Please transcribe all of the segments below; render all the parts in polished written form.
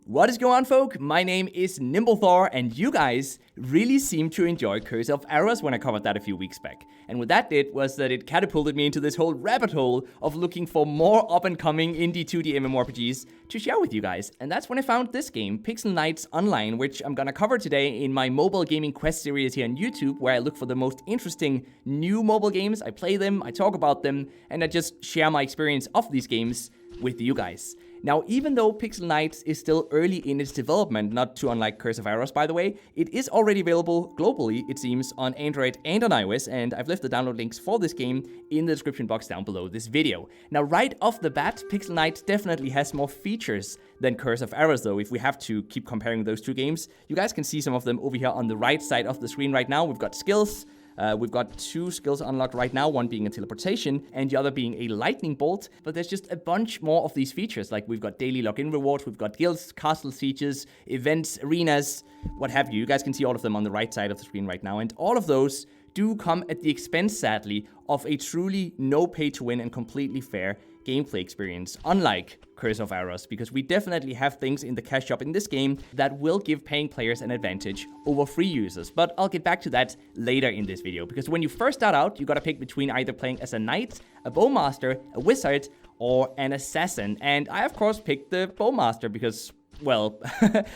What is going on, folk? My name is NimbleThor, and you guys really seem to enjoy Curse of Arrows when I covered that a few weeks back. And what that did was that it catapulted me into this whole rabbit hole of looking for more up-and-coming indie 2D MMORPGs to share with you guys. And that's when I found this game, Pixel Knights Online, which I'm gonna cover today in my mobile gaming quest series here on YouTube, where I look for the most interesting new mobile games. I play them, I talk about them, and I just share my experience of these games with you guys. Now, even though Pixel Knights is still early in its development, not too unlike Curse of Arrows, by the way, it is already available globally, it seems, on Android and on iOS, and I've left the download links for this game in the description box down below this video. Now, right off the bat, Pixel Knights definitely has more features than Curse of Arrows, though. If we have to keep comparing those two games, you guys can see some of them over here on the right side of the screen right now. We've got skills. We've got two skills unlocked right now, one being a teleportation and the other being a lightning bolt, but there's just a bunch more of these features. Like we've got daily login rewards, we've got guilds, castle sieges, events, arenas, what have you. You guys can see all of them on the right side of the screen right now, and all of those do come at the expense, sadly, of a truly no pay to win and completely fair gameplay experience, unlike Curse of Arrows, because we definitely have things in the cash shop in this game that will give paying players an advantage over free users. But I'll get back to that later in this video, because when you first start out, you gotta pick between either playing as a knight, a bowmaster, a wizard, or an assassin. And I, of course, picked the bowmaster because, well,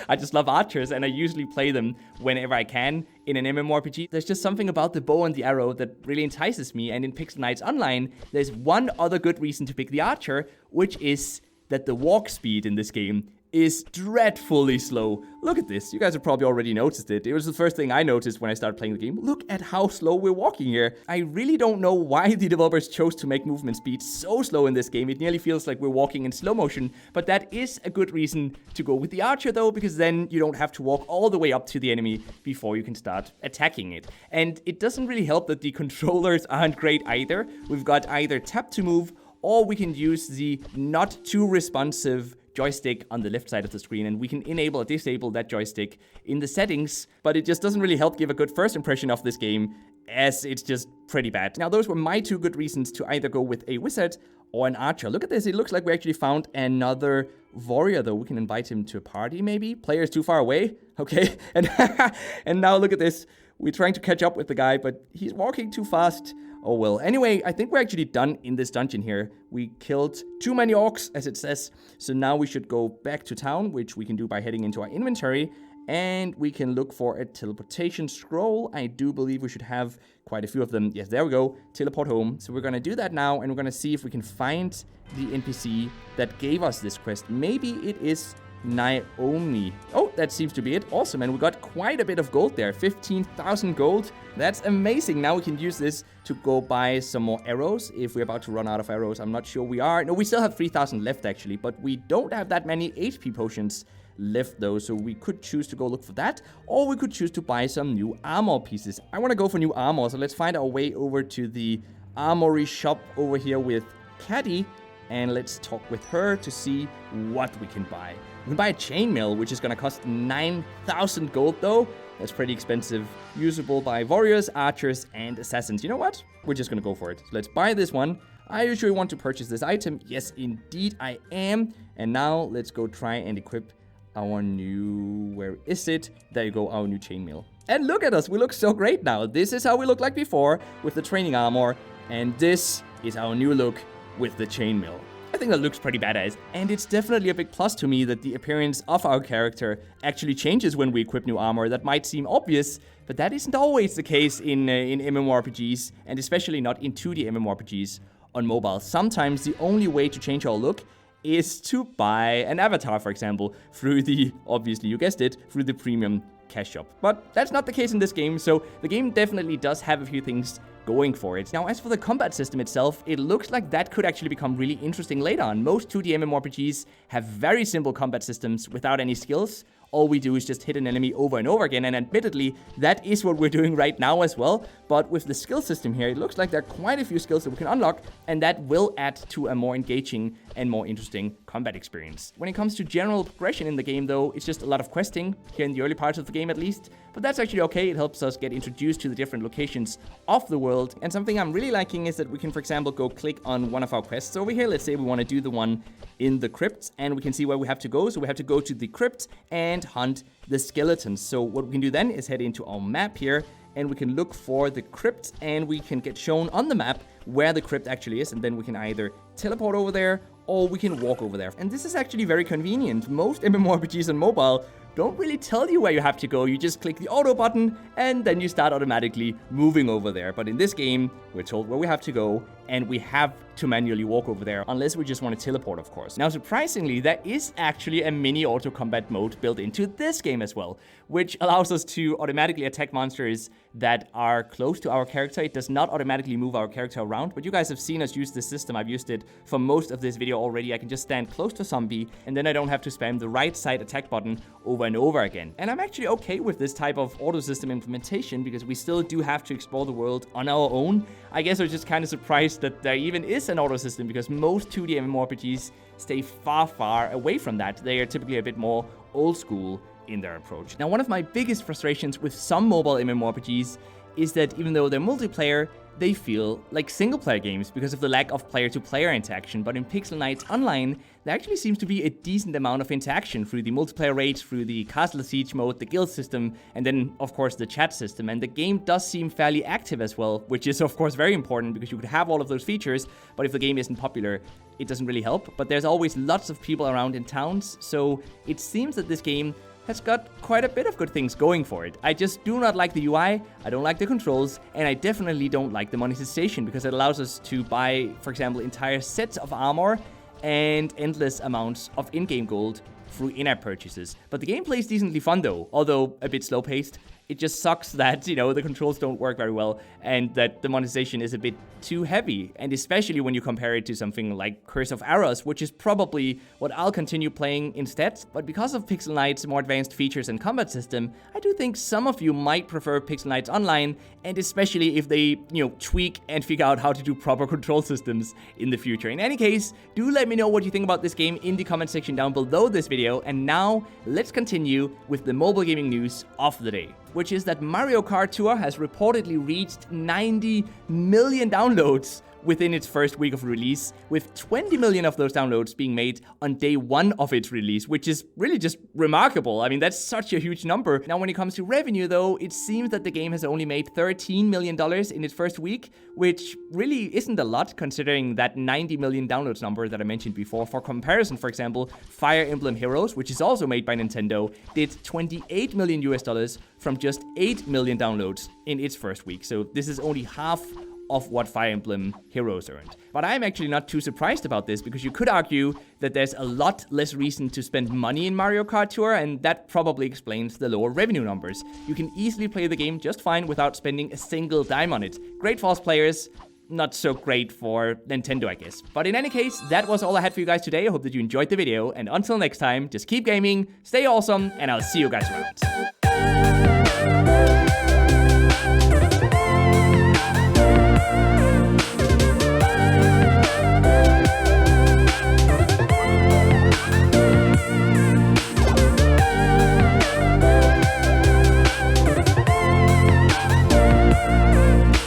I just love archers and I usually play them whenever I can in an MMORPG. There's just something about the bow and the arrow that really entices me, and in Pixel Knights Online, there's one other good reason to pick the archer, which is that the walk speed in this game is dreadfully slow. Look at this. You guys have probably already noticed it. It was the first thing I noticed when I started playing the game. Look at how slow we're walking here. I really don't know why the developers chose to make movement speed so slow in this game. It nearly feels like we're walking in slow motion, but that is a good reason to go with the archer though, because then you don't have to walk all the way up to the enemy before you can start attacking it. And it doesn't really help that the controllers aren't great either. We've got either tap to move, or we can use the not too responsive joystick on the left side of the screen, and we can enable or disable that joystick in the settings, but it just doesn't really help give a good first impression of this game, as it's just pretty bad. Now, those were my two good reasons to either go with a wizard or an archer. Look at this. It looks like we actually found another warrior, though. We can invite him to a party, maybe? Player is too far away. Okay. And now look at this. We're trying to catch up with the guy, but he's walking too fast. Oh well. Anyway, I think we're actually done in this dungeon here. We killed too many orcs, as it says. So now we should go back to town, which we can do by heading into our inventory. And we can look for a teleportation scroll. I do believe we should have quite a few of them. Yes, there we go. Teleport home. So we're going to do that now, and we're going to see if we can find the NPC that gave us this quest. Maybe it is Naomi. Oh, that seems to be it. Awesome. And we got quite a bit of gold there. 15,000 gold. That's amazing. Now we can use this to go buy some more arrows if we're about to run out of arrows. I'm not sure we are. No, we still have 3,000 left actually, but we don't have that many HP potions left though, so we could choose to go look for that, or we could choose to buy some new armor pieces. I want to go for new armor, so let's find our way over to the armory shop over here with Caddy, and let's talk with her to see what we can buy. We can buy a chainmail, which is going to cost 9,000 gold though. That's pretty expensive. Usable by warriors, archers, and assassins. You know what? We're just going to go for it. So let's buy this one. I usually want to purchase this item. Yes, indeed I am. And now let's go try and equip our new, where is it? There you go, our new chainmail. And look at us, we look so great now. This is how we looked like before with the training armor, and this is our new look with the chainmail. I think that looks pretty badass, and it's definitely a big plus to me that the appearance of our character actually changes when we equip new armor. That might seem obvious, but that isn't always the case in MMORPGs, and especially not in 2D MMORPGs on mobile. Sometimes the only way to change our look is to buy an avatar, for example, through the, obviously you guessed it, through the premium cash shop. But that's not the case in this game, so the game definitely does have a few things going for it. Now, as for the combat system itself, it looks like that could actually become really interesting later on. Most 2D MMORPGs have very simple combat systems without any skills. All we do is just hit an enemy over and over again, and admittedly, that is what we're doing right now as well. But with the skill system here, it looks like there are quite a few skills that we can unlock, and that will add to a more engaging and more interesting combat experience. When it comes to general progression in the game though, it's just a lot of questing, here in the early parts of the game at least, but that's actually okay. It helps us get introduced to the different locations of the world. And something I'm really liking is that we can, for example, go click on one of our quests over here. Let's say we want to do the one in the crypt, and we can see where we have to go. So we have to go to the crypt and hunt the skeletons. So what we can do then is head into our map here, and we can look for the crypt, and we can get shown on the map where the crypt actually is, and then we can either teleport over there or we can walk over there. And this is actually very convenient. Most MMORPGs on mobile don't really tell you where you have to go. You just click the auto button and then you start automatically moving over there. But in this game, we're told where we have to go and we have to manually walk over there, unless we just want to teleport, of course. Now, surprisingly, there is actually a mini auto combat mode built into this game as well, which allows us to automatically attack monsters that are close to our character. It does not automatically move our character around, but you guys have seen us use this system. I've used it for most of this video already. I can just stand close to a zombie, and then I don't have to spam the right side attack button over and over again. And I'm actually okay with this type of auto system implementation, because we still do have to explore the world on our own. I guess I was just kind of surprised that there even is an auto system, because most 2D MMORPGs stay far away from that. They are typically a bit more old school in their approach. Now, one of my biggest frustrations with some mobile MMORPGs is that even though they're multiplayer, they feel like single-player games because of the lack of player-to-player interaction. But in Pixel Knights Online, there actually seems to be a decent amount of interaction through the multiplayer raids, through the Castle Siege mode, the guild system, and then, of course, the chat system. And the game does seem fairly active as well, which is, of course, very important, because you could have all of those features, but if the game isn't popular, it doesn't really help. But there's always lots of people around in towns, so it seems that this game has got quite a bit of good things going for it. I just do not like the UI, I don't like the controls, and I definitely don't like the monetization, because it allows us to buy, for example, entire sets of armor and endless amounts of in-game gold through in-app purchases. But the gameplay is decently fun though, although a bit slow-paced. It just sucks that, the controls don't work very well and that the monetization is a bit too heavy. And especially when you compare it to something like Curse of Arrows, which is probably what I'll continue playing instead. But because of Pixel Knights' more advanced features and combat system, I do think some of you might prefer Pixel Knights Online, and especially if they, tweak and figure out how to do proper control systems in the future. In any case, do let me know what you think about this game in the comment section down below this video. And now, let's continue with the mobile gaming news of the day, which is that Mario Kart Tour has reportedly reached 90 million downloads within its first week of release, with 20 million of those downloads being made on day one of its release, which is really just remarkable. I mean, that's such a huge number. Now, when it comes to revenue, though, it seems that the game has only made $13 million in its first week, which really isn't a lot considering that 90 million downloads number that I mentioned before. For comparison, for example, Fire Emblem Heroes, which is also made by Nintendo, did $28 million from just 8 million downloads in its first week. So this is only half of what Fire Emblem Heroes earned. But I'm actually not too surprised about this, because you could argue that there's a lot less reason to spend money in Mario Kart Tour, and that probably explains the lower revenue numbers. You can easily play the game just fine without spending a single dime on it. Great for us players, not so great for Nintendo, I guess. But in any case, that was all I had for you guys today. I hope that you enjoyed the video, and until next time, just keep gaming, stay awesome, and I'll see you guys around.